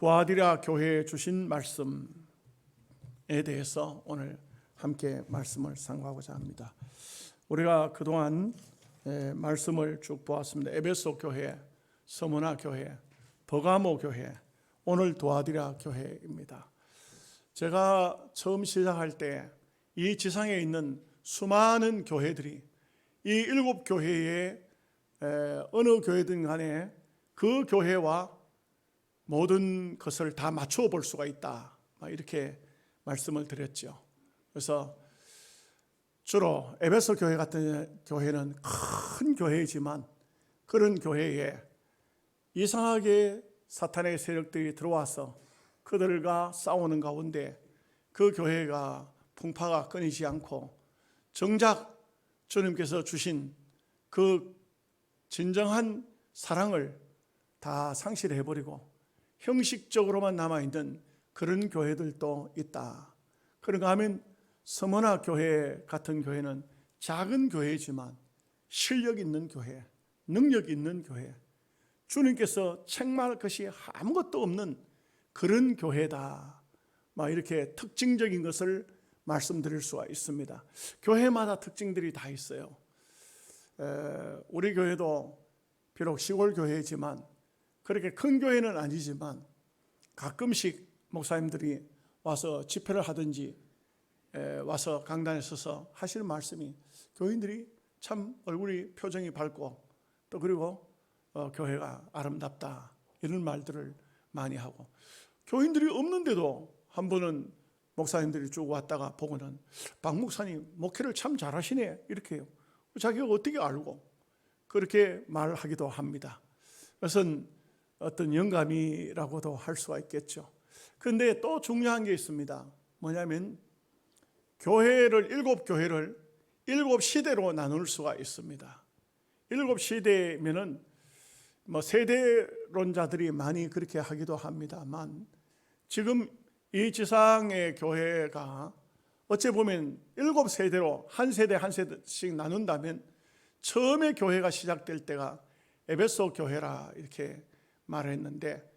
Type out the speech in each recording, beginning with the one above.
도아디라 교회에 주신 말씀에 대해서 오늘 함께 말씀을 상고하고자 합니다. 우리가 그동안 말씀을 쭉 보았습니다. 에베소 교회, 서머나 교회, 버가모 교회, 오늘 도아디라 교회입니다. 제가 처음 시작할 때 이 지상에 있는 수많은 교회들이 이 7교회의 어느 교회든 간에 그 교회와 모든 것을 다 맞추어 볼 수가 있다, 이렇게 말씀을 드렸죠. 그래서 주로 에베소 교회 같은 교회는 큰 교회이지만 그런 교회에 이상하게 사탄의 세력들이 들어와서 그들과 싸우는 가운데 그 교회가 풍파가 끊이지 않고 정작 주님께서 주신 그 진정한 사랑을 다 상실해버리고 형식적으로만 남아있는 그런 교회들도 있다. 그런가 하면 서머나 교회 같은 교회는 작은 교회지만 실력 있는 교회, 능력 있는 교회, 주님께서 책망할 것이 아무것도 없는 그런 교회다, 이렇게 특징적인 것을 말씀드릴 수가 있습니다. 교회마다 특징들이 다 있어요. 우리 교회도 비록 시골 교회이지만 그렇게 큰 교회는 아니지만 가끔씩 목사님들이 와서 집회를 하든지 와서 강단에 서서 하시는 말씀이 교인들이 참 얼굴이 표정이 밝고 또 그리고 교회가 아름답다, 이런 말들을 많이 하고, 교인들이 없는데도 한 번은 목사님들이 쭉 왔다가 보고는 박 목사님 목회를 참 잘하시네, 이렇게 해요. 자기가 어떻게 알고 그렇게 말하기도 합니다. 그것은 어떤 영감이라고도 할 수가 있겠죠. 그런데 또 중요한 게 있습니다. 뭐냐면 교회를 7교회를 7시대로 나눌 수가 있습니다. 7시대면은 세대론자들이 많이 그렇게 하기도 합니다만, 지금 이 지상의 교회가 어찌 보면 7세대로 한 세대 한 세대씩 나눈다면 처음에 교회가 시작될 때가 에베소 교회라 이렇게 말했는데,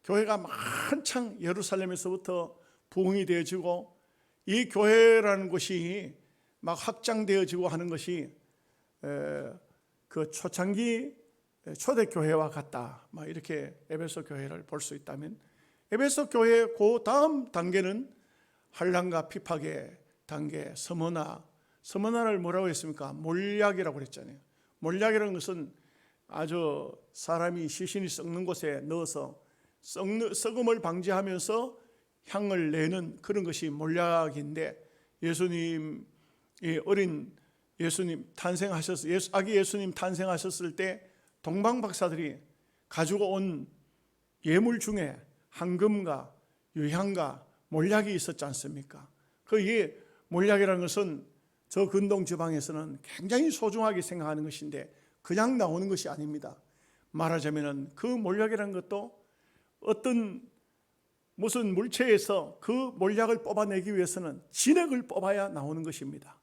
교회가 한창 예루살렘에서부터 부흥이 되어지고 이 교회라는 것이 막 확장되어지고 하는 것이 그 초창기 초대교회와 같다, 이렇게 에베소 교회를 볼 수 있다면, 에베소 교회의 그 다음 단계는 환난과 핍박의 단계, 서머나를 뭐라고 했습니까? 몰약이라고 그랬잖아요. 몰약이라는 것은 아주 사람이 시신이 썩는 곳에 넣어서 썩음을 방지하면서 향을 내는 그런 것이 몰약인데, 예수님이 어린 예수님 탄생하셨을, 아기 예수님 탄생하셨을 때 동방 박사들이 가지고 온 예물 중에 황금과 유향과 몰약이 있었지 않습니까? 이 몰약이라는 것은 저 근동 지방에서는 굉장히 소중하게 생각하는 것인데 그냥 나오는 것이 아닙니다. 말하자면 그 몰약이라는 것도 어떤 무슨 물체에서 그 몰약을 뽑아내기 위해서는 진액을 뽑아야 나오는 것입니다.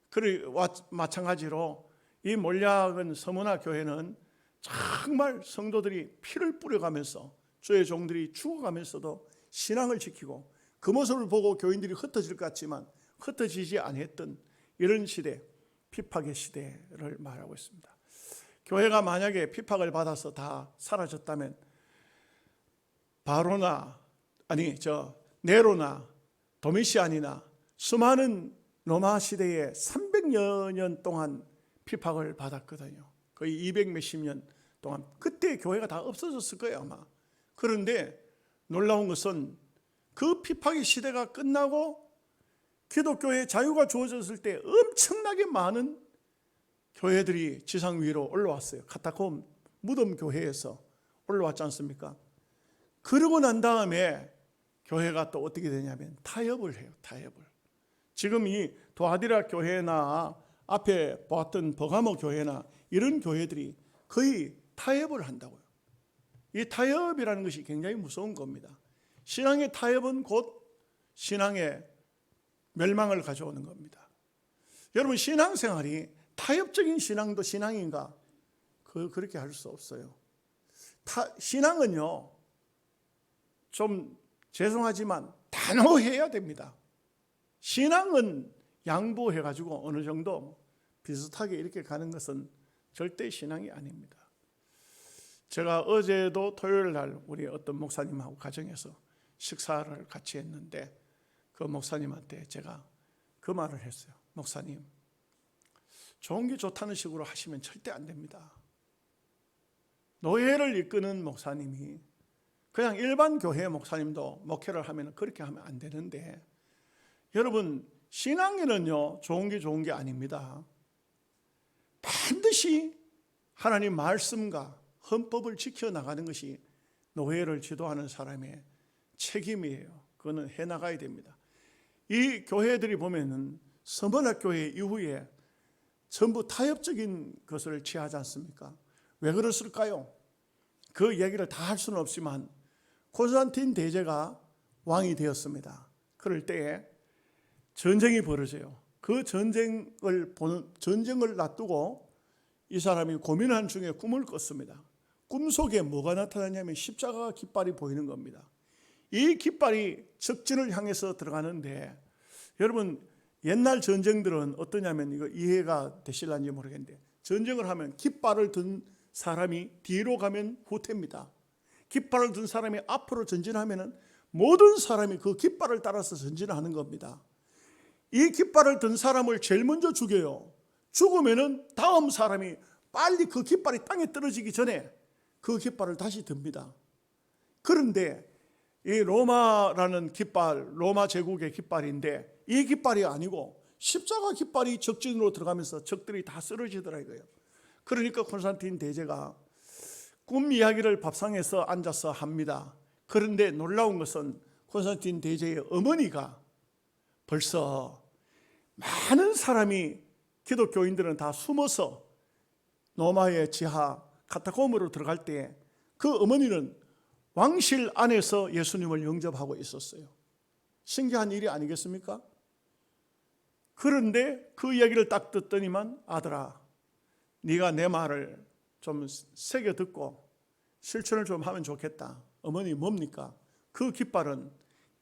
그리고 마찬가지로 이 몰약은 서머나 교회는 정말 성도들이 피를 뿌려가면서 주의 종들이 죽어가면서도 신앙을 지키고 그 모습을 보고 교인들이 흩어질 것 같지만 흩어지지 않았던 이런 시대, 핍박의 시대를 말하고 있습니다. 교회가 만약에 핍박을 받아서 다 사라졌다면 네로나 도미시안이나 수많은 로마 시대에 300여 년 동안 핍박을 받았거든요. 거의 200 몇십 년 동안. 그때 교회가 다 없어졌을 거예요, 아마. 그런데 놀라운 것은 그 핍박의 시대가 끝나고 기독교의 자유가 주어졌을 때 엄청나게 많은 교회들이 지상 위로 올라왔어요. 카타콤 무덤 교회에서 올라왔지 않습니까? 그러고 난 다음에 교회가 또 어떻게 되냐면 타협을 해요. 타협을. 지금 이 도아디라 교회나 앞에 보았던 버가모 교회나 이런 교회들이 거의 타협을 한다고요. 이 타협이라는 것이 굉장히 무서운 겁니다. 신앙의 타협은 곧 신앙의 멸망을 가져오는 겁니다. 여러분, 신앙생활이 타협적인 신앙도 신앙인가? 그렇게 할 수 없어요. 신앙은요, 좀 죄송하지만 단호해야 됩니다. 신앙은 양보해가지고 어느 정도 비슷하게 이렇게 가는 것은 절대 신앙이 아닙니다. 제가 어제도 토요일 날 우리 어떤 목사님하고 가정에서 식사를 같이 했는데 그 목사님한테 제가 그 말을 했어요. 목사님, 좋은 게 좋다는 식으로 하시면 절대 안 됩니다. 노예를 이끄는 목사님이 그냥 일반 교회 목사님도 목회를 하면 그렇게 하면 안 되는데, 여러분 신앙에는요 좋은 게 아닙니다. 반드시 하나님 말씀과 헌법을 지켜나가는 것이 노예를 지도하는 사람의 책임이에요. 그거는 해나가야 됩니다. 이 교회들이 보면은 서머나교회 이후에 전부 타협적인 것을 취하지 않습니까? 왜 그랬을까요? 그 얘기를 다 할 수는 없지만 콘스탄틴 대제가 왕이 되었습니다. 그럴 때에 전쟁이 벌어져요. 그 전쟁을 놔두고 이 사람이 고민한 중에 꿈을 꿨습니다. 꿈속에 뭐가 나타나냐면 십자가 깃발이 보이는 겁니다. 이 깃발이 적진을 향해서 들어가는데, 여러분 옛날 전쟁들은 어떠냐면, 이거 이해가 되실런지 모르겠는데, 전쟁을 하면 깃발을 든 사람이 뒤로 가면 후퇴입니다. 깃발을 든 사람이 앞으로 전진하면 모든 사람이 그 깃발을 따라서 전진하는 겁니다. 이 깃발을 든 사람을 제일 먼저 죽여요. 죽으면은 다음 사람이 빨리 그 깃발이 땅에 떨어지기 전에 그 깃발을 다시 듭니다. 그런데 이 로마라는 깃발, 로마 제국의 깃발인데 이 깃발이 아니고 십자가 깃발이 적진으로 들어가면서 적들이 다 쓰러지더라고요. 그러니까 콘스탄틴 대제가 꿈 이야기를 밥상에서 앉아서 합니다. 그런데 놀라운 것은 콘스탄틴 대제의 어머니가 벌써 많은 사람이, 기독교인들은 다 숨어서 로마의 지하 카타콤으로 들어갈 때 그 어머니는 왕실 안에서 예수님을 영접하고 있었어요. 신기한 일이 아니겠습니까? 그런데 그 이야기를 딱 듣더니만, 아들아, 네가 내 말을 좀 새겨 듣고 실천을 좀 하면 좋겠다. 어머니, 뭡니까? 그 깃발은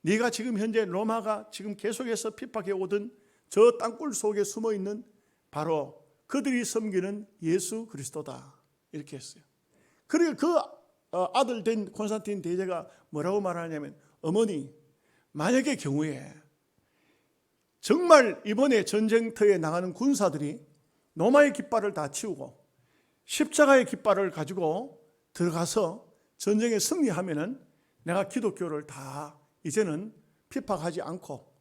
네가 지금 현재 로마가 지금 계속해서 핍박해 오던 저 땅굴 속에 숨어 있는 바로 그들이 섬기는 예수 그리스도다. 이렇게 했어요. 그리고 그 아들 된 콘스탄틴 대제가 뭐라고 말하냐면, 어머니, 만약의 경우에 정말 이번에 전쟁터에 나가는 군사들이 로마의 깃발을 다 치우고 십자가의 깃발을 가지고 들어가서 전쟁에 승리하면은 내가 기독교를 다 이제는 핍박하지 않고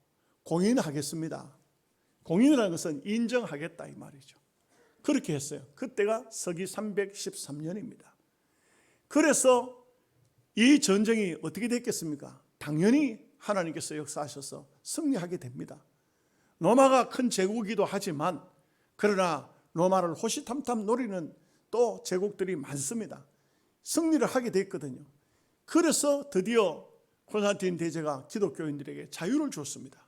공인하겠습니다. 공인이라는 것은 인정하겠다 이 말이죠. 그렇게 했어요. 그때가 서기 313년입니다. 그래서 이 전쟁이 어떻게 됐겠습니까? 당연히 하나님께서 역사하셔서 승리하게 됩니다. 로마가 큰 제국이기도 하지만, 그러나 로마를 호시탐탐 노리는 또 제국들이 많습니다. 승리를 하게 됐거든요. 그래서 드디어 콘스탄틴 대제가 기독교인들에게 자유를 줬습니다.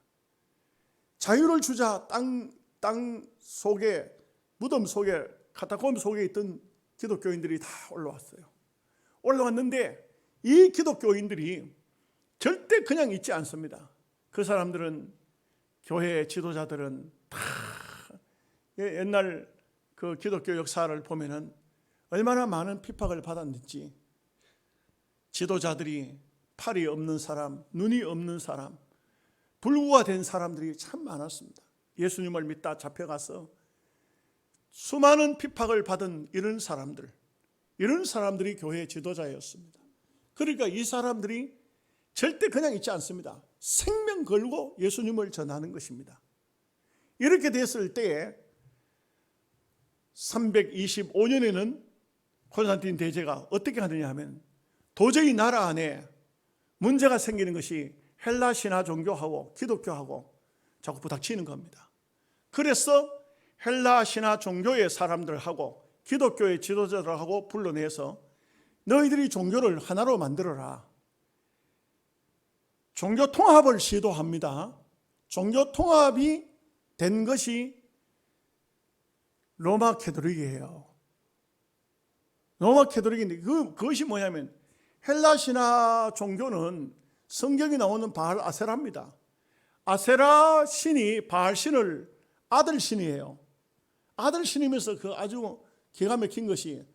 자유를 주자 땅 속에, 무덤 속에, 카타콤 속에 있던 기독교인들이 다 올라왔어요. 올라왔는데 이 기독교인들이 절대 그냥 있지 않습니다. 그 사람들은, 교회 지도자들은 다 옛날 그 기독교 역사를 보면은 얼마나 많은 핍박을 받았는지, 지도자들이 팔이 없는 사람, 눈이 없는 사람, 불구가 된 사람들이 참 많았습니다. 예수님을 믿다 잡혀가서 수많은 핍박을 받은 이런 사람들이 교회의 지도자였습니다. 그러니까 이 사람들이 절대 그냥 있지 않습니다. 생명 걸고 예수님을 전하는 것입니다. 이렇게 됐을 때에 325년에는 콘스탄틴 대제가 어떻게 하느냐 하면, 도저히 나라 안에 문제가 생기는 것이 헬라 신화 종교하고 기독교하고 자꾸 부닥치는 겁니다. 그래서 헬라 신화 종교의 사람들하고 기독교의 지도자들하고 불러내서 너희들이 종교를 하나로 만들어라. 종교 통합을 시도합니다. 종교 통합이 된 것이 로마 캐톨릭이에요. 로마 캐톨릭인데 그것이 뭐냐면, 헬라 신화 종교는 성경이 나오는 바알 아세라입니다. 아세라 신이 바알 신을 아들 신이에요. 아들 신이면서 그 아주 기가 막힌 것이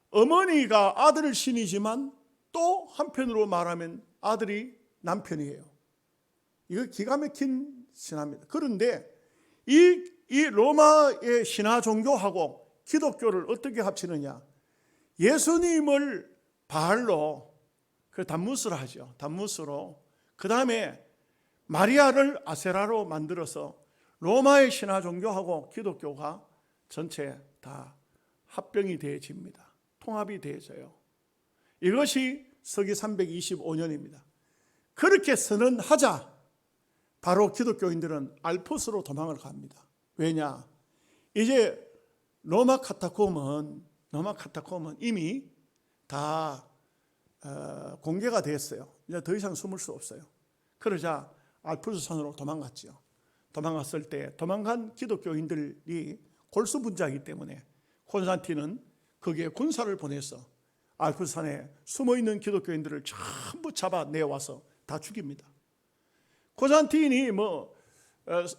어머니가 아들 신이지만 또 한편으로 말하면 아들이 남편이에요. 이거 기가 막힌 신화입니다. 그런데 이 로마의 신화 종교하고 기독교를 어떻게 합치느냐? 예수님을 바알로 그 단무스로 하죠. 단무스로. 그 다음에 마리아를 아세라로 만들어서 로마의 신화 종교하고 기독교가 전체 다 합병이 되어집니다. 통합이 되어져요. 이것이 서기 325년입니다. 그렇게 선언하자 바로 기독교인들은 알프스로 도망을 갑니다. 왜냐? 이제 로마 카타콤은 이미 다 공개가 됐어요. 이제 더 이상 숨을 수 없어요. 그러자 알프스 산으로 도망갔죠. 도망갔을 때 도망간 기독교인들이 골수분자이기 때문에 콘스탄틴은 거기에 군사를 보내서 알프스 산에 숨어있는 기독교인들을 전부 잡아내와서 다 죽입니다. 콘스탄틴이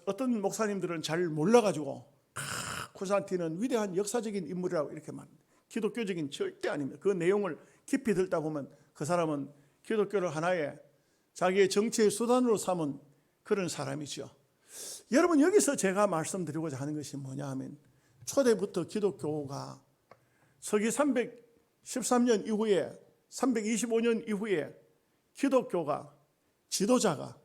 어떤 목사님들은 잘 몰라가지고 콘스탄틴은 위대한 역사적인 인물이라고 이렇게 말합니다. 기독교적인 절대 아닙니다. 그 내용을 깊이 듣다 보면 그 사람은 기독교를 하나의 자기의 정치의 수단으로 삼은 그런 사람이죠. 여러분, 여기서 제가 말씀드리고자 하는 것이 뭐냐 하면 초대부터 기독교가 서기 313년 이후에 325년 이후에 기독교가 지도자가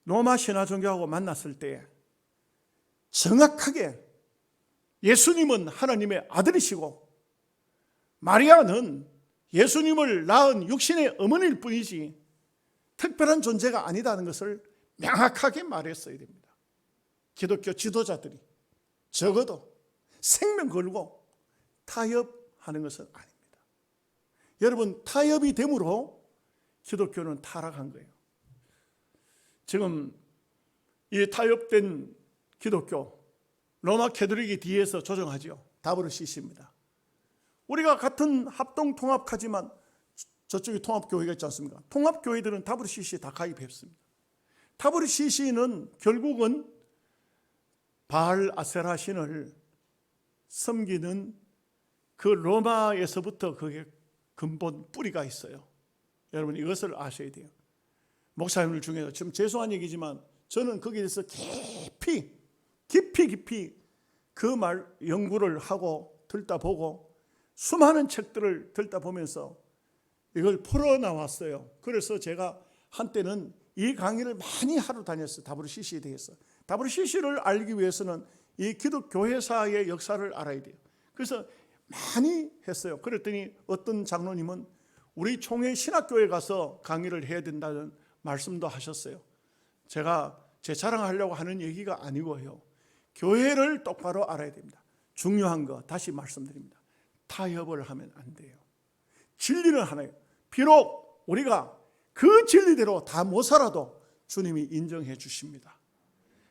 로마 신화 종교하고 만났을 때 정확하게 예수님은 하나님의 아들이시고 마리아는 예수님을 낳은 육신의 어머니일 뿐이지 특별한 존재가 아니다는 것을 명확하게 말했어야 됩니다. 기독교 지도자들이 적어도 생명 걸고 타협하는 것은 아닙니다. 여러분, 타협이 됨으로 기독교는 타락한 거예요. 지금 이 타협된 기독교, 로마 캐톨릭이 뒤에서 조정하죠. WCC입니다. 우리가 같은 합동 통합하지만 저쪽에 통합교회가 있지 않습니까? 통합교회들은 WCC에 다 가입했습니다. WCC는 결국은 바알 아세라 신을 섬기는 그 로마에서부터 그게 근본 뿌리가 있어요. 여러분, 이것을 아셔야 돼요. 목사님들 중에서 지금 죄송한 얘기지만 저는 거기에 대해서 깊이 그 말 연구를 하고 듣다 보고 수많은 책들을 듣다 보면서 이걸 풀어나왔어요. 그래서 제가 한때는 이 강의를 많이 하러 다녔어요. WCC에 대해서. WCC를 알기 위해서는 이 기독교회사의 역사를 알아야 돼요. 그래서 많이 했어요. 그랬더니 어떤 장로님은 우리 총회 신학교에 가서 강의를 해야 된다는 말씀도 하셨어요. 제가 제 자랑하려고 하는 얘기가 아니고요. 교회를 똑바로 알아야 됩니다. 중요한 거 다시 말씀드립니다. 타협을 하면 안 돼요. 진리는 하나예요. 비록 우리가 그 진리대로 다 못 살아도 주님이 인정해 주십니다.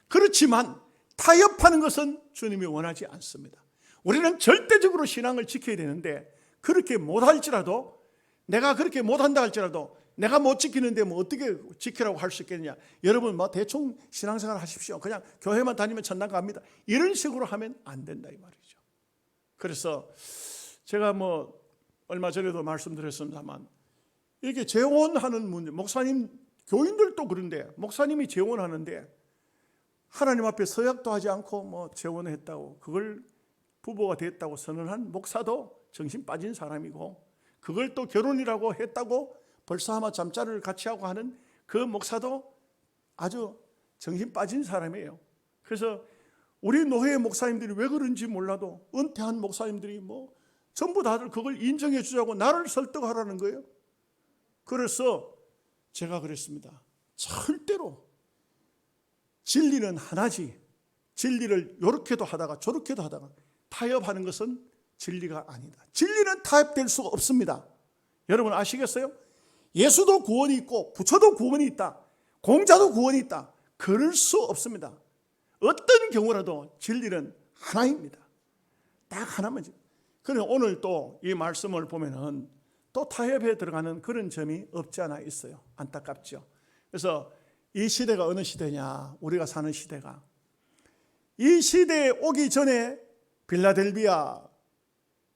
그렇지만 타협하는 것은 주님이 원하지 않습니다. 우리는 절대적으로 신앙을 지켜야 되는데 그렇게 못할지라도 내가 그렇게 못한다 할지라도 내가 못 지키는데 뭐 어떻게 지키라고 할 수 있겠느냐. 여러분 대충 신앙생활 하십시오. 그냥 교회만 다니면 천당 갑니다. 이런 식으로 하면 안 된다 이 말이죠. 그래서 제가 얼마 전에도 말씀드렸습니다만 이렇게 재혼하는 문제, 목사님 교인들도 그런데 목사님이 재혼하는데 하나님 앞에 서약도 하지 않고 재혼을 했다고 그걸 부부가 됐다고 선언한 목사도 정신 빠진 사람이고 그걸 또 결혼이라고 했다고 벌써 아마 잠자리를 같이 하고 하는 그 목사도 아주 정신 빠진 사람이에요. 그래서 우리 노회 목사님들이 왜 그런지 몰라도 은퇴한 목사님들이 전부 다들 그걸 인정해 주자고 나를 설득하라는 거예요. 그래서 제가 그랬습니다. 절대로 진리는 하나지 진리를 이렇게도 하다가 저렇게도 하다가 타협하는 것은 진리가 아니다. 진리는 타협될 수가 없습니다. 여러분 아시겠어요? 예수도 구원이 있고 부처도 구원이 있다. 공자도 구원이 있다. 그럴 수 없습니다. 어떤 경우라도 진리는 하나입니다. 딱 하나만. 그런데 오늘 또 이 말씀을 보면은 또 타협에 들어가는 그런 점이 없지 않아 있어요. 안타깝죠. 그래서 이 시대가 어느 시대냐, 우리가 사는 시대가 이 시대에 오기 전에 빌라델비아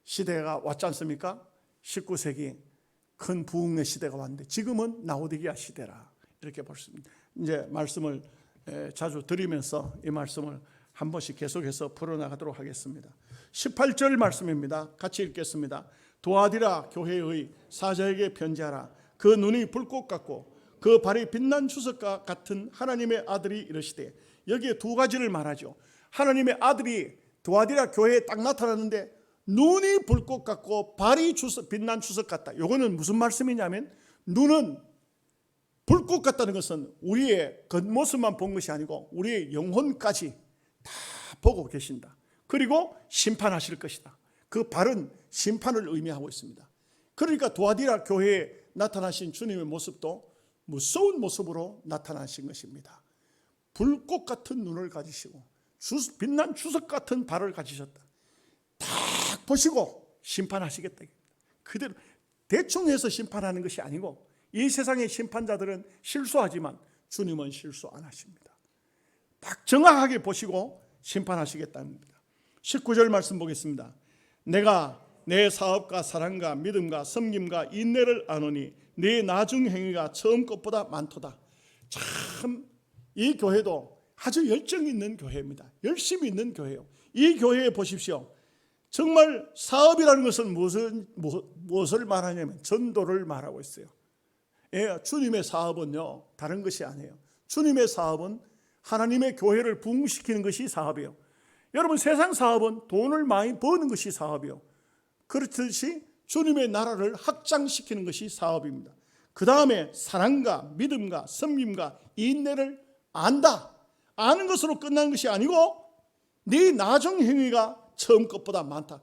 시대가 왔지 않습니까? 19세기 큰 부흥의 시대가 왔는데 지금은 라오디게아 시대라, 이렇게 볼 수 있습니다. 이제 말씀을 자주 드리면서 이 말씀을 한 번씩 계속해서 풀어나가도록 하겠습니다. 18절 말씀입니다. 같이 읽겠습니다. 도아디라 교회의 사자에게 편지하라. 그 눈이 불꽃 같고 그 발이 빛난 주석과 같은 하나님의 아들이 이르시되, 여기에 두 가지를 말하죠. 하나님의 아들이 도아디라 교회에 딱 나타났는데 눈이 불꽃 같고 발이 빛난 주석 같다. 이거는 무슨 말씀이냐면, 눈은 불꽃 같다는 것은 우리의 겉모습만 본 것이 아니고 우리의 영혼까지 다 보고 계신다. 그리고 심판하실 것이다. 그 발은 심판을 의미하고 있습니다. 그러니까 도아디라 교회에 나타나신 주님의 모습도 무서운 모습으로 나타나신 것입니다. 불꽃 같은 눈을 가지시고 빛난 주석 같은 발을 가지셨다. 딱 보시고 심판하시겠다. 그대로 대충 해서 심판하는 것이 아니고, 이 세상의 심판자들은 실수하지만 주님은 실수 안 하십니다. 딱 정확하게 보시고 심판하시겠다는 겁니다. 19절 말씀 보겠습니다. 내가 내 사업과 사랑과 믿음과 섬김과 인내를 아노니 네 나중 행위가 처음 것보다 많도다. 참, 이 교회도 아주 열정 있는 교회입니다. 열심히 있는 교회예요. 이 교회에 보십시오. 정말 사업이라는 것은 무엇을 말하냐면 전도를 말하고 있어요. 예, 주님의 사업은요, 다른 것이 아니에요. 주님의 사업은 하나님의 교회를 부흥시키는 것이 사업이에요. 여러분, 세상 사업은 돈을 많이 버는 것이 사업이에요. 그렇듯이 주님의 나라를 확장시키는 것이 사업입니다. 그 다음에 사랑과 믿음과 섬김과 인내를 안다. 아는 것으로 끝나는 것이 아니고 네 나중 행위가 처음 것보다 많다.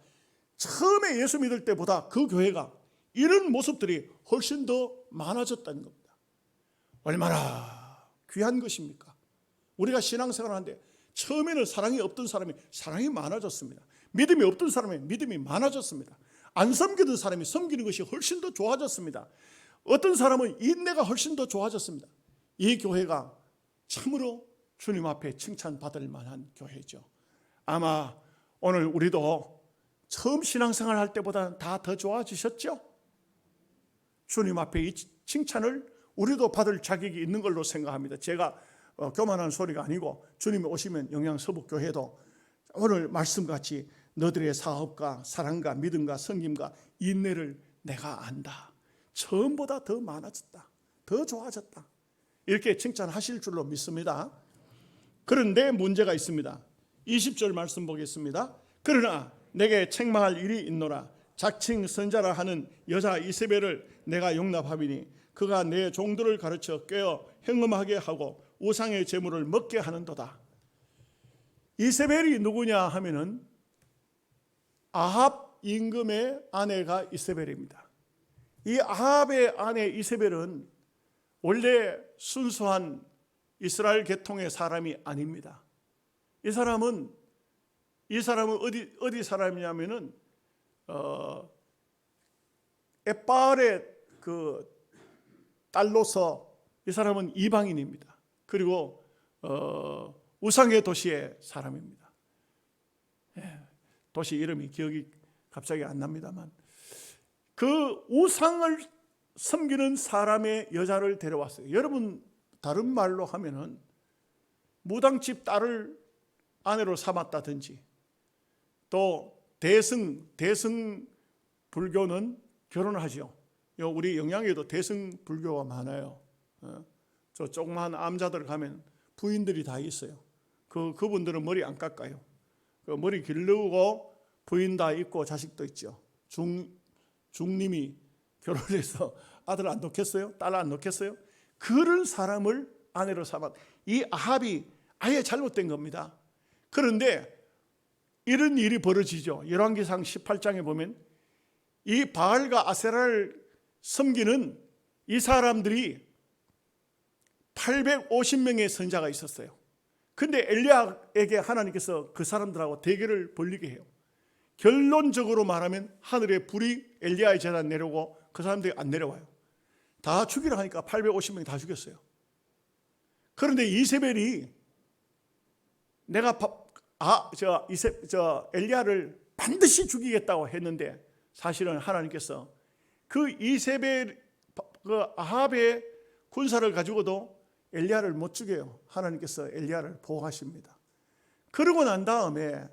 처음에 예수 믿을 때보다 그 교회가 이런 모습들이 훨씬 더 많아졌다는 겁니다. 얼마나 귀한 것입니까? 우리가 신앙생활을 하는데 처음에는 사랑이 없던 사람이 사랑이 많아졌습니다. 믿음이 없던 사람이 믿음이 많아졌습니다. 안 섬기던 사람이 섬기는 것이 훨씬 더 좋아졌습니다. 어떤 사람은 인내가 훨씬 더 좋아졌습니다. 이 교회가 참으로 주님 앞에 칭찬받을 만한 교회죠. 아마 오늘 우리도 처음 신앙생활 할 때보다 다 더 좋아지셨죠? 주님 앞에 이 칭찬을 우리도 받을 자격이 있는 걸로 생각합니다. 제가 교만한 소리가 아니고, 주님이 오시면 영양서북교회도 오늘 말씀같이 너들의 사업과 사랑과 믿음과 섬김과 인내를 내가 안다. 처음보다 더 많아졌다. 더 좋아졌다. 이렇게 칭찬하실 줄로 믿습니다. 그런데 문제가 있습니다. 20절 말씀 보겠습니다. 그러나 내게 책망할 일이 있노라. 자칭 선자라 하는 여자 이세벨을 내가 용납하리니 그가 내 종들을 가르쳐 꿰어 행음하게 하고 우상의 제물을 먹게 하는도다. 이세벨이 누구냐 하면은 아합 임금의 아내가 이세벨입니다. 이 아합의 아내 이세벨은 원래 순수한 이스라엘 계통의 사람이 아닙니다. 이 사람은 어디 사람이냐면은 에빨의 그 딸로서 이 사람은 이방인입니다. 그리고 우상의 도시의 사람입니다. 도시 이름이 기억이 갑자기 안 납니다만, 그 우상을 섬기는 사람의 여자를 데려왔어요. 여러분, 다른 말로 하면은 무당집 딸을 아내로 삼았다든지, 또 대승 불교는 결혼하죠. 우리 영양에도 대승 불교가 많아요. 저 조그마한 암자들 가면 부인들이 다 있어요. 그분들은 머리 안 깎아요. 머리 기르고 부인 다 있고 자식도 있죠. 중님이 결혼해서 아들 안 놓겠어요? 딸 안 놓겠어요? 그런 사람을 아내로 삼았. 이 아합이 아예 잘못된 겁니다. 그런데 이런 일이 벌어지죠. 열왕기상 18장에 보면 이 바알과 아세라를 섬기는 이 사람들이 850명의 선자가 있었어요. 근데 엘리야에게 하나님께서 그 사람들하고 대결을 벌리게 해요. 결론적으로 말하면 하늘의 불이 엘리야의 재단 내려오고 그 사람들이 안 내려와요. 다 죽이라 하니까 850명 다 죽였어요. 그런데 이세벨이 내가 엘리야를 반드시 죽이겠다고 했는데 사실은 하나님께서 그 이세벨 그 아합의 군사를 가지고도 엘리야를 못 죽여요. 하나님께서 엘리야를 보호하십니다. 그러고 난 다음에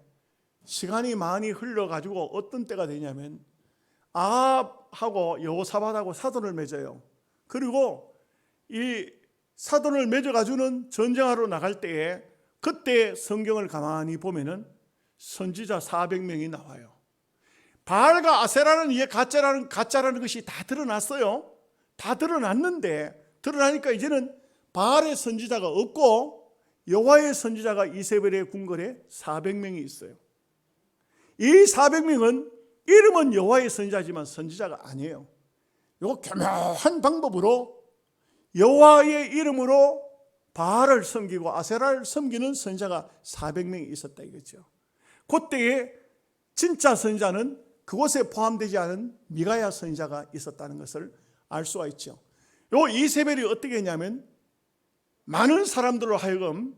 시간이 많이 흘러가지고 어떤 때가 되냐면 아합하고 여호사밧하고 사돈을 맺어요. 그리고 이 사돈을 맺어가지고는 전쟁하러 나갈 때에 그때 성경을 가만히 보면은 선지자 400명이 나와요. 바알과 아세라는 이게 가짜라는 것이 다 드러났어요. 다 드러났는데 드러나니까 이제는 바알의 선지자가 없고 여호와의 선지자가 이세벨의 궁궐에 400명이 있어요. 이 400명은 이름은 여호와의 선지자지만 선지자가 아니에요. 이거 교묘한 방법으로 여호와의 이름으로 바알을 섬기고 아세라를 섬기는 선지자가 400명이 있었다 이거죠. 그때에 진짜 선지자는 그곳에 포함되지 않은 미가야 선지자가 있었다는 것을 알 수가 있죠. 요 이세벨이 어떻게 했냐면 많은 사람들로 하여금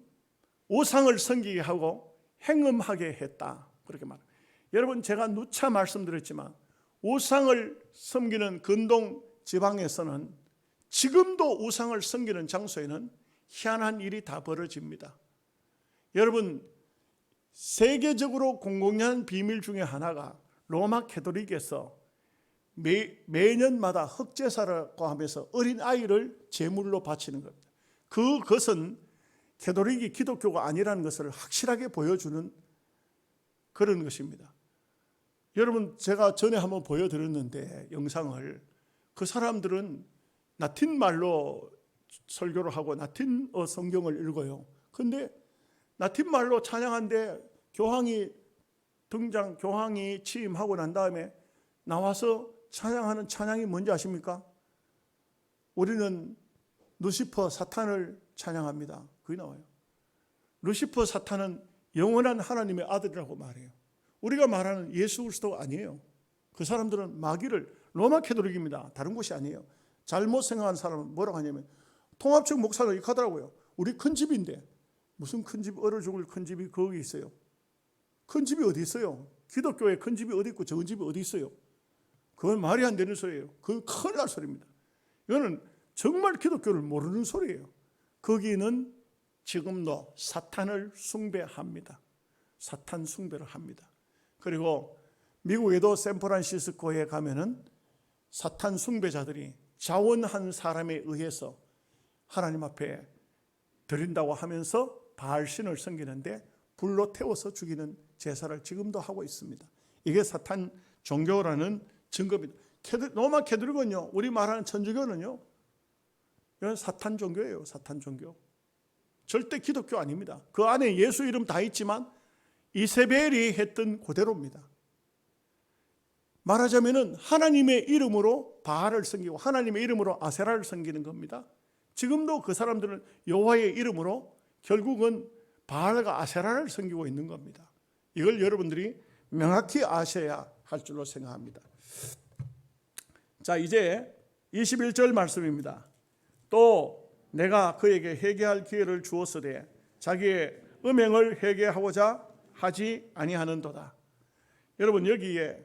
우상을 섬기게 하고 행음하게 했다. 그렇게 말합니다. 여러분 제가 누차 말씀드렸지만 우상을 섬기는 근동 지방에서는 지금도 우상을 섬기는 장소에는 희한한 일이 다 벌어집니다. 여러분 세계적으로 공공연한 비밀 중에 하나가 로마 캐토릭에서 매년마다 흑제사라고 하면서 어린 아이를 제물로 바치는 겁니다. 그것은 캐토릭이 기독교가 아니라는 것을 확실하게 보여주는 그런 것입니다. 여러분 제가 전에 한번 보여드렸는데 영상을 그 사람들은 라틴 말로 설교를 하고 라틴어 성경을 읽어요. 그런데 라틴 말로 찬양한데 교황이 취임하고 난 다음에 나와서 찬양하는 찬양이 뭔지 아십니까? 우리는 루시퍼 사탄을 찬양합니다. 그게 나와요. 루시퍼 사탄은 영원한 하나님의 아들이라고 말해요. 우리가 말하는 예수 그리스도가 아니에요. 그 사람들은 마귀를 로마 캐토릭입니다. 다른 곳이 아니에요. 잘못 생각한 사람은 뭐라고 하냐면 통합청 목사가 이렇게 하더라고요. 우리 큰 집인데 무슨 큰 집, 얼어 죽을 큰 집이 거기 있어요. 큰 집이 어디 있어요? 기독교에 큰 집이 어디 있고 적은 집이 어디 있어요? 그건 말이 안 되는 소리예요. 그건 큰일 날 소리입니다. 이거는 정말 기독교를 모르는 소리예요. 거기는 지금도 사탄을 숭배합니다. 사탄 숭배를 합니다. 그리고 미국에도 샌프란시스코에 가면은 사탄 숭배자들이 자원한 사람에 의해서 하나님 앞에 드린다고 하면서 바알신을 섬기는데 불로 태워서 죽이는 제사를 지금도 하고 있습니다. 이게 사탄 종교라는 증거입니다. 로마 캐토릭은요, 우리 말하는 천주교는요, 이건 사탄 종교예요. 사탄 종교. 절대 기독교 아닙니다. 그 안에 예수 이름 다 있지만 이세벨이 했던 그대로입니다. 말하자면은 하나님의 이름으로 바알을 섬기고 하나님의 이름으로 아세라를 섬기는 겁니다. 지금도 그 사람들은 여호와의 이름으로 결국은 바알과 아세라를 섬기고 있는 겁니다. 이걸 여러분들이 명확히 아셔야 할 줄로 생각합니다. 자, 이제 21절 말씀입니다. 또 내가 그에게 회개할 기회를 주었으되 자기의 음행을 회개하고자 하지 아니하는도다. 여러분 여기에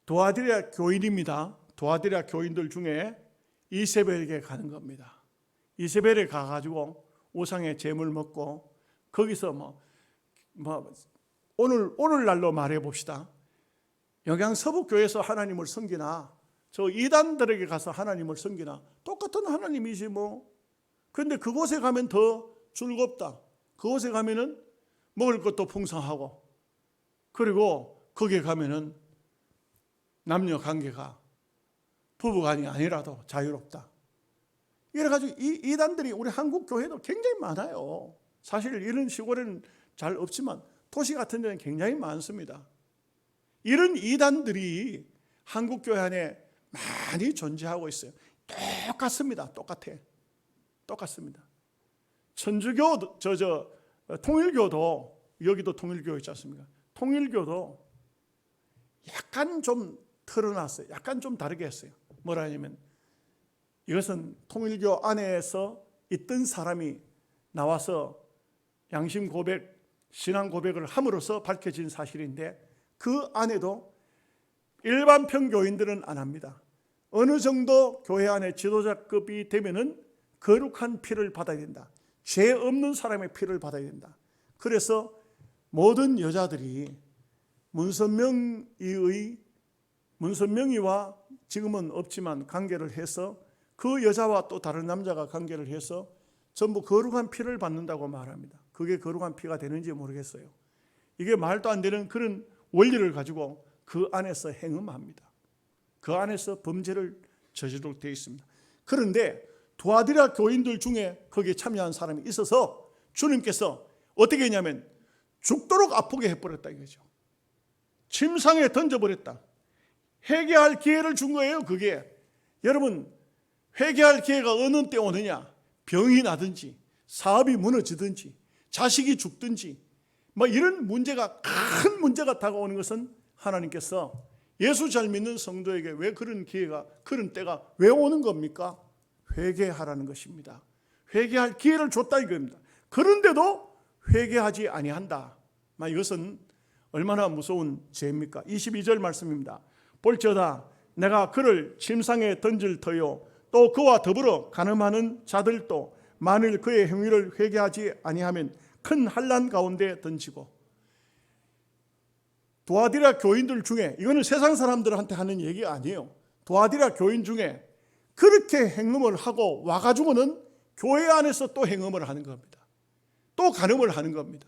도아디랴 교인입니다. 도아디랴 교인들 중에 이세벨에게 가는 겁니다. 이세벨에 가가지고 우상의 제물 먹고 거기서 오늘날로 말해 봅시다. 영양 서북교에서 하나님을 섬기나 저 이단들에게 가서 하나님을 섬기나 똑같은 하나님이지 뭐. 그런데 그곳에 가면 더 즐겁다. 그곳에 가면은 먹을 것도 풍성하고 그리고 거기에 가면은 남녀 관계가 부부간이 아니라도 자유롭다. 이래가지고 이 이단들이 우리 한국 교회도 굉장히 많아요. 사실 이런 시골에는 잘 없지만 도시 같은 데는 굉장히 많습니다. 이런 이단들이 한국 교회 안에 많이 존재하고 있어요. 똑같습니다. 똑같습니다. 천주교, 통일교도 여기도 통일교 있지 않습니까? 통일교도 약간 좀 틀어놨어요. 약간 좀 다르게 했어요. 뭐라 하냐면 이것은 통일교 안에서 있던 사람이 나와서 양심 고백, 신앙 고백을 함으로써 밝혀진 사실인데 그 안에도 일반평 교인들은 안 합니다. 어느 정도 교회 안에 지도자급이 되면은 거룩한 피를 받아야 된다. 죄 없는 사람의 피를 받아야 된다. 그래서 모든 여자들이 문선명이와 지금은 없지만 관계를 해서 그 여자와 또 다른 남자가 관계를 해서 전부 거룩한 피를 받는다고 말합니다. 그게 거룩한 피가 되는지 모르겠어요. 이게 말도 안 되는 그런 원리를 가지고 그 안에서 행음합니다. 그 안에서 범죄를 저지르도록 되어 있습니다. 그런데 두아디라 교인들 중에 거기에 참여한 사람이 있어서 주님께서 어떻게 했냐면 죽도록 아프게 해버렸다 이거죠. 침상에 던져버렸다. 회개할 기회를 준 거예요. 그게 여러분, 회개할 기회가 어느 때 오느냐? 병이 나든지 사업이 무너지든지 자식이 죽든지 뭐 이런 문제가, 큰 문제가 다가오는 것은 하나님께서 예수 잘 믿는 성도에게 왜 그런 기회가, 그런 때가 왜 오는 겁니까? 회개하라는 것입니다. 회개할 기회를 줬다 이겁니다. 그런데도 회개하지 아니한다. 이것은 얼마나 무서운 죄입니까? 22절 말씀입니다. 볼지어다 내가 그를 침상에 던질 터요 또 그와 더불어 간음하는 자들도 만일 그의 행위를 회개하지 아니하면 큰 환난 가운데 던지고. 두아디라 교인들 중에, 이거는 세상 사람들한테 하는 얘기가 아니에요. 두아디라 교인 중에 그렇게 행음을 하고 와가지고는 교회 안에서 또 행음을 하는 겁니다. 또 간음을 하는 겁니다.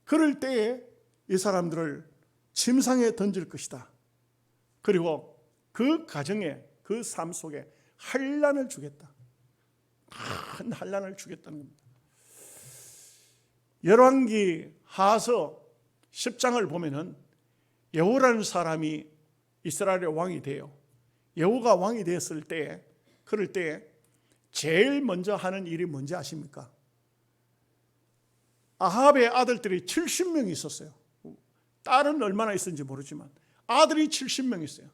그럴 때에 이 사람들을 침상에 던질 것이다. 그리고 그 가정에, 그 삶 속에 환난을 주겠다. 큰 환난을 주겠다는 겁니다. 열왕기 하서 10장을 보면은 여호라는 사람이 이스라엘의 왕이 돼요. 여호가 왕이 되었을 때, 그럴 때 제일 먼저 하는 일이 뭔지 아십니까? 아합의 아들들이 70명이 있었어요. 딸은 얼마나 있었는지 모르지만 아들이 70명 있어요.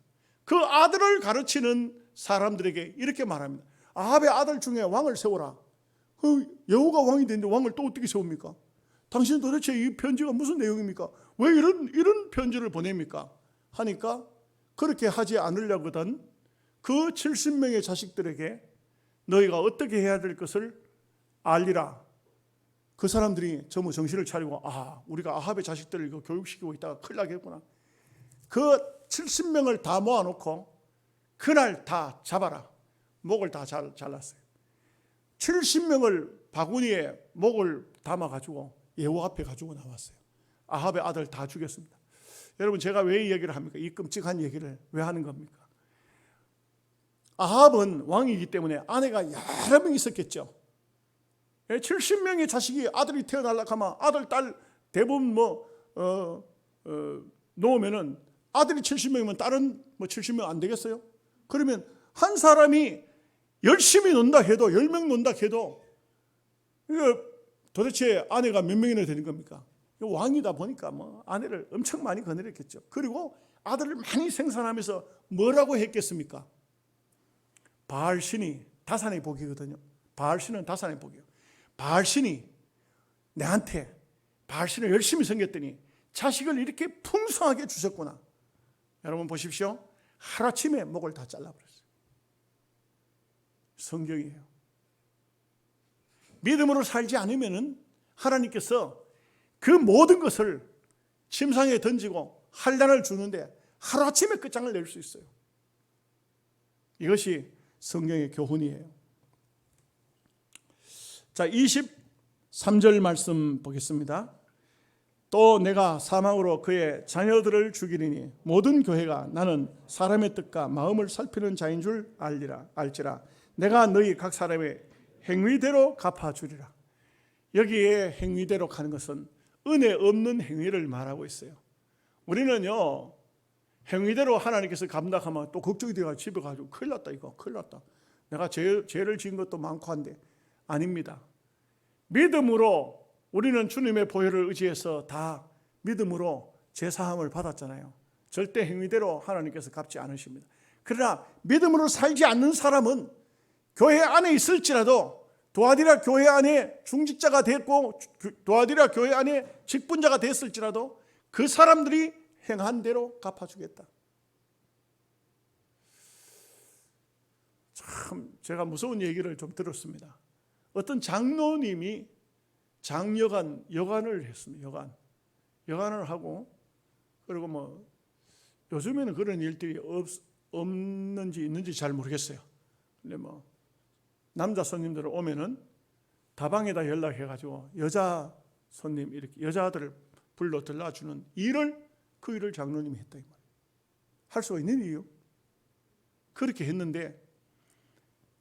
그 아들을 가르치는 사람들에게 이렇게 말합니다. 아합의 아들 중에 왕을 세워라. 여호가 왕이 되는데 왕을 또 어떻게 세웁니까? 당신 도대체 이 편지가 무슨 내용입니까? 왜 이런 편지를 보냅니까? 하니까 그렇게 하지 않으려거든 그 70명의 자식들에게 너희가 어떻게 해야 될 것을 알리라. 그 사람들이 전부 정신을 차리고 우리가 아합의 자식들을 이거 교육시키고 있다가 큰일 나겠구나. 그 70명을 다 모아놓고 그날 다 잡아라. 목을 다 잘랐어요. 70명을 바구니에 목을 담아가지고 여호와 앞에 가지고 나왔어요. 아합의 아들 다 죽였습니다. 여러분, 제가 왜 이 얘기를 합니까? 이 끔찍한 얘기를 왜 하는 겁니까? 아합은 왕이기 때문에 아내가 여러 명 있었겠죠. 70명의 자식이 아들이 태어나려고 하면 아들, 딸 대부분 놓으면은 아들이 70명이면 딸은 70명 안 되겠어요? 그러면 한 사람이 열심히 논다 해도 10명 논다 해도 도대체 아내가 몇 명이나 되는 겁니까? 왕이다 보니까 아내를 엄청 많이 거느렸겠죠. 그리고 아들을 많이 생산하면서 뭐라고 했겠습니까? 바알신이 다산의 복이거든요. 바알신은 다산의 복이에요. 바알신이 내한테 바알신을 열심히 섬겼더니 자식을 이렇게 풍성하게 주셨구나. 여러분 보십시오. 하루아침에 목을 다 잘라버렸어요. 성경이에요. 믿음으로 살지 않으면 하나님께서 그 모든 것을 침상에 던지고 환난을 주는데 하루아침에 끝장을 낼 수 있어요. 이것이 성경의 교훈이에요. 자, 23절 말씀 보겠습니다. 또 내가 사망으로 그의 자녀들을 죽이리니 모든 교회가 나는 사람의 뜻과 마음을 살피는 자인 줄 알지라. 내가 너희 각 사람의 행위대로 갚아주리라. 여기에 행위대로 가는 것은 은혜 없는 행위를 말하고 있어요. 우리는요, 행위대로 하나님께서 감당하면 또 걱정이 돼가 집에 가지고 큰일 났다, 이거 큰일 났다. 내가 죄를 지은 것도 많고 한데 아닙니다. 믿음으로 우리는 주님의 보혈을 의지해서 다 믿음으로 제사함을 받았잖아요. 절대 행위대로 하나님께서 갚지 않으십니다. 그러나 믿음으로 살지 않는 사람은 교회 안에 있을지라도 도아디라 교회 안에 중직자가 됐고 도아디라 교회 안에 직분자가 됐을지라도 그 사람들이 행한 대로 갚아주겠다. 참 제가 무서운 얘기를 좀 들었습니다. 어떤 장로님이 여관을 했습니다. 여관을 하고, 그리고 뭐 요즘에는 그런 일들이 없는지 있는지 잘 모르겠어요. 근데 뭐 남자 손님들 오면은 다방에다 연락해가지고 여자 손님 이렇게 여자들을 불러 들러주는 그 일을 장로님이 했다 이 말이에요. 할 수가 있는 이유? 그렇게 했는데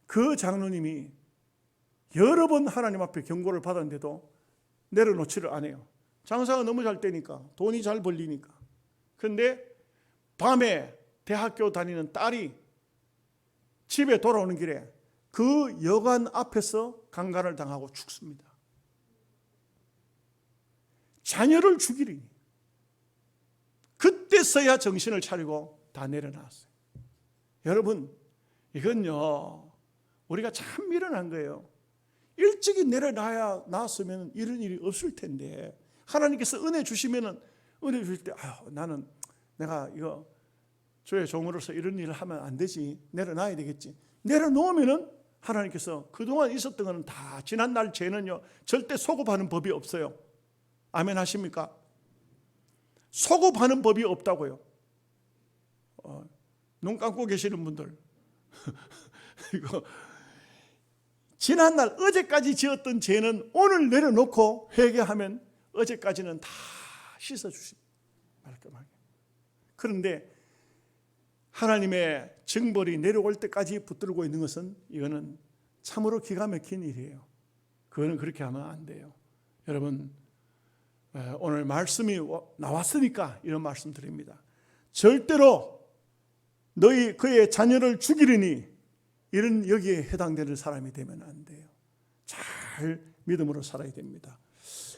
그 장로님이 여러 번 하나님 앞에 경고를 받았는데도 내려놓지를 않아요. 장사가 너무 잘 되니까, 돈이 잘 벌리니까. 그런데 밤에 대학교 다니는 딸이 집에 돌아오는 길에 그 여관 앞에서 강간을 당하고 죽습니다. 자녀를 죽이리니. 그때서야 정신을 차리고 다 내려놨어요. 여러분, 이건요 우리가 참 미련한 거예요. 일찍이 내려놨으면 이런 일이 없을 텐데, 하나님께서 은혜 주시면은 은혜 주실 때 나는 내가 이거 주의 종으로서 이런 일을 하면 안 되지, 내려놔야 되겠지. 내려놓으면은 하나님께서 그동안 있었던 거는 다 지난날 죄는요 절대 소급하는 법이 없어요. 아멘 하십니까? 소급하는 법이 없다고요. 눈 감고 계시는 분들 이거 지난날 어제까지 지었던 죄는 오늘 내려놓고 회개하면 어제까지는 다 씻어주십니다. 말끔하게. 그런데 하나님의 징벌이 내려올 때까지 붙들고 있는 것은 이거는 참으로 기가 막힌 일이에요. 그거는 그렇게 하면 안 돼요. 여러분, 오늘 말씀이 나왔으니까 이런 말씀 드립니다. 절대로 그의 자녀를 죽이려니 이런 여기에 해당되는 사람이 되면 안 돼요. 잘 믿음으로 살아야 됩니다.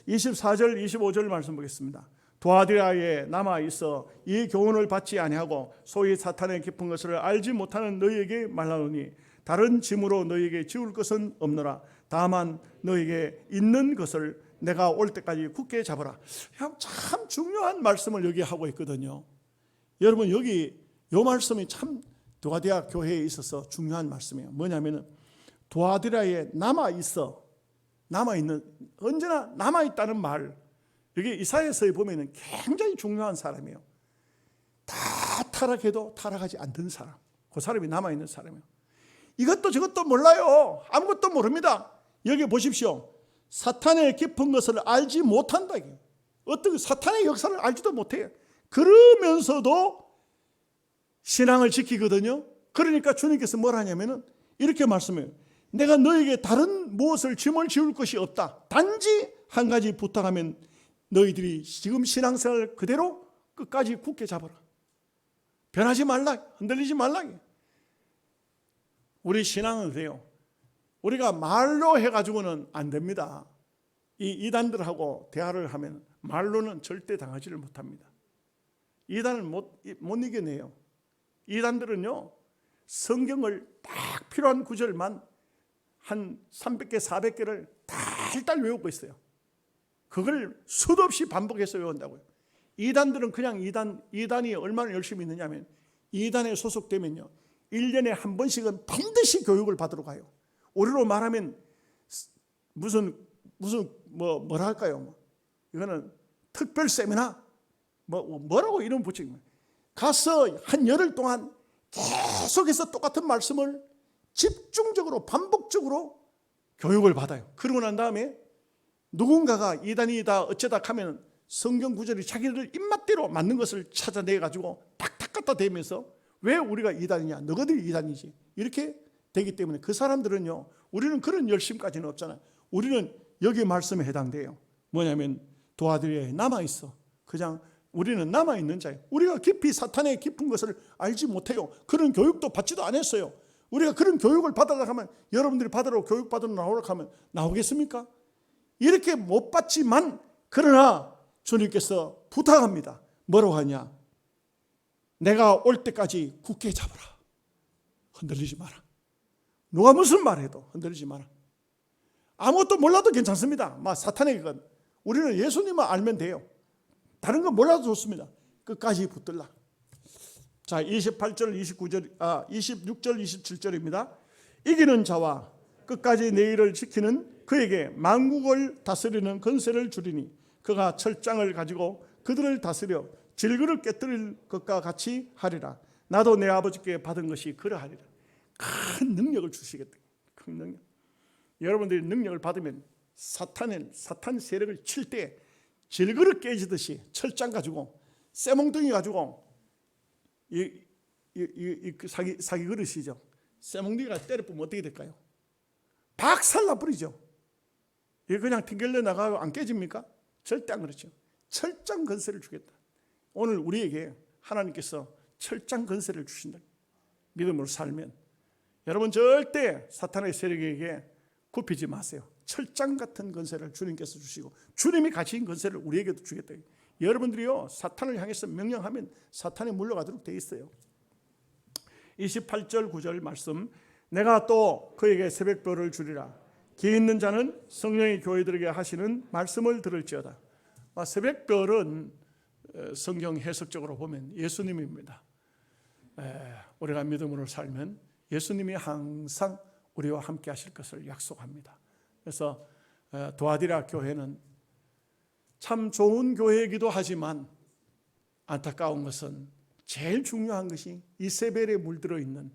24절 25절 말씀 보겠습니다. 도아디라에 남아있어 이 교훈을 받지 아니하고 소위 사탄의 깊은 것을 알지 못하는 너희에게 말하노니 다른 짐으로 너희에게 지울 것은 없노라. 다만 너희에게 있는 것을 내가 올 때까지 굳게 잡아라. 참 중요한 말씀을 여기 하고 있거든요. 여러분, 여기 이 말씀이 참 도아디라 교회에 있어서 중요한 말씀이에요. 뭐냐면은 도아디라에 남아있는, 언제나 남아있다는 말, 여기 이사야서에 보면은 굉장히 중요한 사람이에요. 다 타락해도 타락하지 않는 사람, 그 사람이 남아있는 사람이에요. 이것도 저것도 몰라요. 아무것도 모릅니다. 여기 보십시오. 사탄의 깊은 것을 알지 못한다. 어떻게 사탄의 역사를 알지도 못해요. 그러면서도 신앙을 지키거든요. 그러니까 주님께서 뭘 하냐면은 이렇게 말씀해요. 내가 너에게 다른 무엇을 짐을 지울 것이 없다. 단지 한 가지 부탁하면 너희들이 지금 신앙생활 그대로 끝까지 굳게 잡아라. 변하지 말라. 흔들리지 말라. 우리 신앙은 그래요. 우리가 말로 해가지고는 안 됩니다. 이 이단들하고 대화를 하면 말로는 절대 당하지를 못합니다. 이단을 못 이겨내요. 이단들은요 성경을 딱 필요한 구절만 한 300개 400개를 달달 외우고 있어요. 그걸 수도 없이 반복해서 외운다고요. 이단들은 그냥 이단이 얼마나 열심히 있느냐면 이단에 소속되면요 1년에 한 번씩은 반드시 교육을 받으러 가요. 우리로 말하면 뭐라 할까요? 이거는 특별 세미나 뭐라고 이름 붙이는 거예요. 가서 한 열흘 동안 계속해서 똑같은 말씀을 집중적으로 반복적으로 교육을 받아요. 그러고 난 다음에 누군가가 이단이다 어쩌다 하면 성경 구절이 자기들 입맛대로 맞는 것을 찾아내가지고 탁탁 갖다 대면서 왜 우리가 이단이냐, 너희들이 이단이지, 이렇게 되기 때문에 그 사람들은요, 우리는 그런 열심까지는 없잖아요. 우리는 여기 말씀에 해당돼요. 뭐냐면 도아디라에 남아있어. 그냥 우리는 남아있는 자예요. 우리가 깊이 사탄의 깊은 것을 알지 못해요. 그런 교육도 받지도 않았어요. 우리가 그런 교육을 받으려고 하면, 여러분들이 받으러 교육 받으러 나오려고 하면 나오겠습니까? 이렇게 못 받지만, 그러나 주님께서 부탁합니다. 뭐라고 하냐? 내가 올 때까지 굳게 잡아라. 흔들리지 마라. 누가 무슨 말해도 흔들리지 마라. 아무것도 몰라도 괜찮습니다. 막 사탄의 것. 우리는 예수님만 알면 돼요. 다른 건 몰라도 좋습니다. 끝까지 붙들라. 자, 28절, 26절, 27절입니다. 이기는 자와 끝까지 내 일을 지키는 그에게 만국을 다스리는 권세를 주리니 그가 철장을 가지고 그들을 다스려 질그를 깨뜨릴 것과 같이 하리라. 나도 내 아버지께 받은 것이 그러하리라. 큰 능력을 주시겠다. 큰 능력. 여러분들이 능력을 받으면 사탄 세력을 칠 때 질그릇 깨지듯이 철장 가지고 쇠몽둥이 가지고 사기 그릇이죠. 쇠몽둥이가 때려보면 어떻게 될까요? 박살나 버리죠. 이게 그냥 튕길려 나가고 안 깨집니까? 절대 안 그렇죠. 철장 권세를 주겠다. 오늘 우리에게 하나님께서 철장 권세를 주신다. 믿음으로 살면 여러분 절대 사탄의 세력에게 굽히지 마세요. 철장 같은 권세를 주님께서 주시고 주님이 가진 권세를 우리에게도 주겠다. 여러분들이요 사탄을 향해서 명령하면 사탄이 물러가도록 돼 있어요. 28절 9절 말씀. 내가 또 그에게 새벽별을 주리라. 기 있는 자는 성령이 교회들에게 하시는 말씀을 들을지어다. 새벽별은 성경 해석적으로 보면 예수님입니다. 우리가 믿음으로 살면 예수님이 항상 우리와 함께 하실 것을 약속합니다. 그래서 도아디라 교회는 참 좋은 교회이기도 하지만 안타까운 것은 제일 중요한 것이 이세벨에 물들어 있는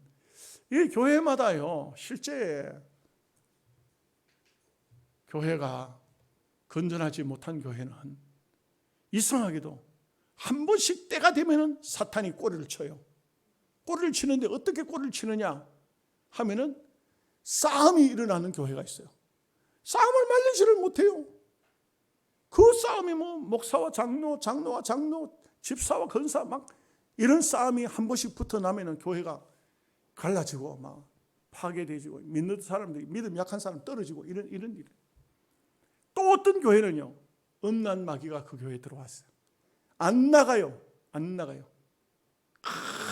이 교회마다요. 실제 교회가 건전하지 못한 교회는 이상하게도 한 번씩 때가 되면은 사탄이 꼬리를 쳐요. 꼬리를 치는데 어떻게 꼬리를 치느냐 하면은 싸움이 일어나는 교회가 있어요. 싸움을 말리지를 못해요. 그 싸움이 목사와 장로와 장로, 집사와 권사 막 이런 싸움이 한 번씩 붙어 나면은 교회가 갈라지고 막 파괴되지고 믿는 사람들이 믿음 약한 사람 떨어지고 이런 일. 또 어떤 교회는요. 음란 마귀가 그 교회에 들어왔어요. 안 나가요.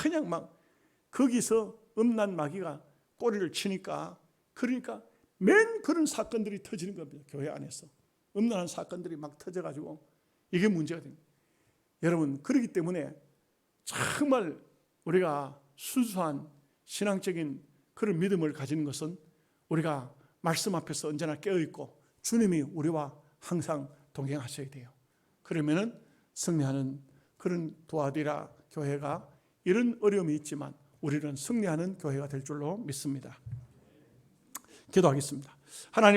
그냥 막 거기서 음란 마귀가 꼬리를 치니까 그러니까 맨 그런 사건들이 터지는 겁니다. 교회 안에서 음란한 사건들이 막 터져가지고 이게 문제가 됩니다. 여러분 그렇기 때문에 정말 우리가 순수한 신앙적인 그런 믿음을 가지는 것은 우리가 말씀 앞에서 언제나 깨어있고 주님이 우리와 항상 동행하셔야 돼요. 그러면은 승리하는 그런 도아디라 교회가 이런 어려움이 있지만 우리는 승리하는 교회가 될 줄로 믿습니다. 기도하겠습니다. 하나님